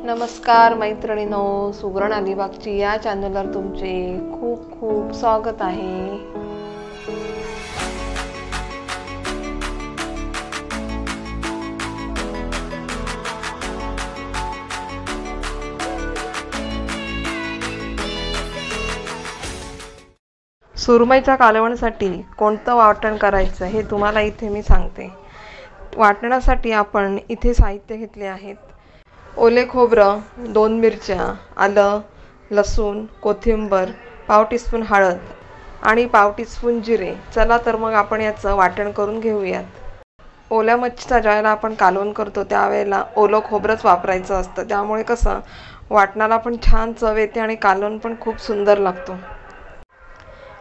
नमस्कार मैत्रिणींनो, सुगरण अलिबागची या चॅनलवर तुमचे खूप खूप स्वागत आहे। सुरमईच्या कालवणासाठी कोणतं वाटण करायचं हे तुम्हाला इथे मी सांगते। वाटणासाठी आपण इथे साहित्य घेतले आहेत। ओले खोबरं, 2 मिरच्या, आलं, लसूण, कोथिंबीर, पाव टीस्पून हळद आणि पाव टीस्पून जिरे। चला तर मग आपण याचं वाटण करून घेऊयात। ओल्या मच्छीचा ज्यावेळेला आपण कालवण करतो त्यावेळेला ओलं खोबरंच वापरायचं असतं, त्यामुळे कसं वाटणाला पण छान चव येते आणि कालवण पण खूप सुंदर लागतो।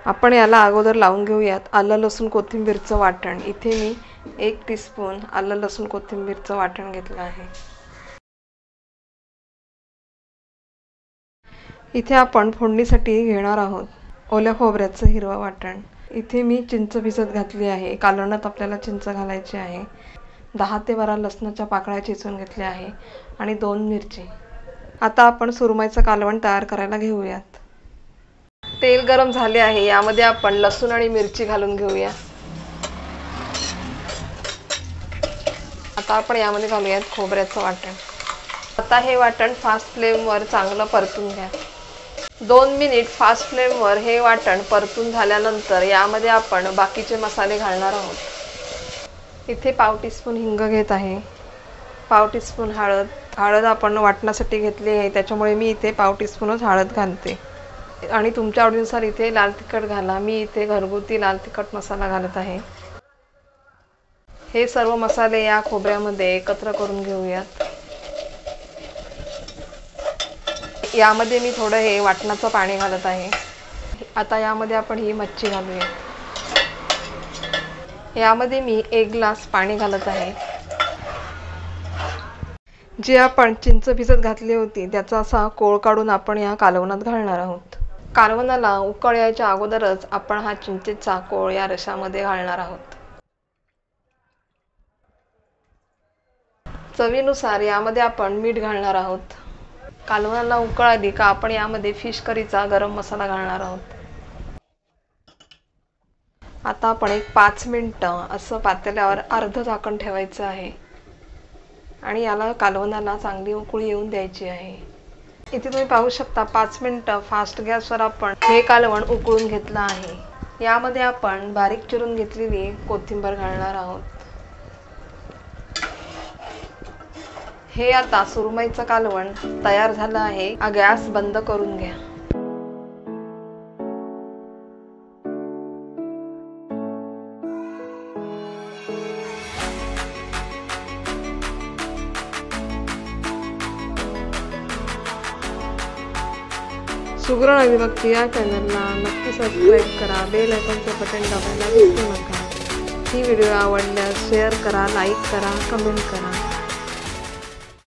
आपण याला अगोदर लावून घेऊयात आलं लसूण कोथिंबीरचं वाटण। इथे मी 1 टीस्पून आलं लसूण कोथिंबीरचं वाटण घेतलं आहे। इथे आपण फोडणीसाठी घेणार आहोत ओल्या खोबऱ्याचं हिरवं वाटण। इथे मी चिंच भिजत घातली आहे। कालवणात आपल्याला चिंच घालायची आहे। 10 ते 12 लसणाच्या पाकळ्या चिचून घेतल्या आहे आणि 2 मिरची। आता आपण सुरमईचं कालवण तयार करायला घेऊयात। तेल गरम झाले आहे, यामध्ये आपण लसूण आणि मिरची घालून घेऊया। आता आपण यामध्ये घालूयात खोबऱ्याचं वाटण। आता हे वाटण फास्ट फ्लेमवर चांगलं परतून घ्या। 2 मिनिट फास्ट फ्लेमवर हे वाटण परतून झाल्यानंतर यामध्ये आपण बाकीचे मसाले घालणार आहोत। इथे पाव टीस्पून हिंग घेत आहे, पाव टीस्पून हळद आपण वाटणासाठी घेतली आहे, त्याच्यामुळे मी इथे पाव टीस्पूनच हळद घालते आणि तुमच्या आवडीनुसार इथे लाल तिखट घाला। मी इथे घरगुती लाल तिखट मसाला घालत आहे। हे सर्व मसाले या खोबऱ्यामध्ये एकत्र करून घेऊयात। यामध्ये मी थोडं हे वाटणाचं पाणी घालत आहे। आता यामध्ये आपण ही मच्छी घालूया। यामध्ये मी 1 ग्लास पाणी घालत आहे। जी आपण चिंच भिजत घातली होती त्याचा असा कोळ काढून आपण या कालवणात घालणार आहोत। कालवणाला उकळ यायच्या अगोदरच आपण हा चिंचेचा कोळ या रशामध्ये घालणार आहोत। चवीनुसार यामध्ये आपण मीठ घालणार आहोत। कालवणाला उकळ आली का आपण यामध्ये फिश करीचा गरम मसाला घालणार आहोत। आता आपण एक 5 मिनिटं असं पातेल्यावर अर्ध झाकण ठेवायचं आहे आणि याला कालवणाला चांगली उकळी येऊन द्यायची आहे। इथे तुम्ही पाहू शकता 5 मिनिटं फास्ट गॅसवर आपण हे कालवण उकळून घेतलं आहे। यामध्ये आपण बारीक चिरून घेतलेली कोथिंबीर घालणार आहोत। हे आता सुरमईचं कालवण तयार झालं आहे। गॅस बंद करून घ्या। सुगरण अलिबागची या चॅनलला नक्की सबस्क्राईब करा, बेल आयकॉनचं बटन दाबायला विसरू नका। ही व्हिडिओ आवडल्यास शेअर करा, लाईक करा, कमेंट करा।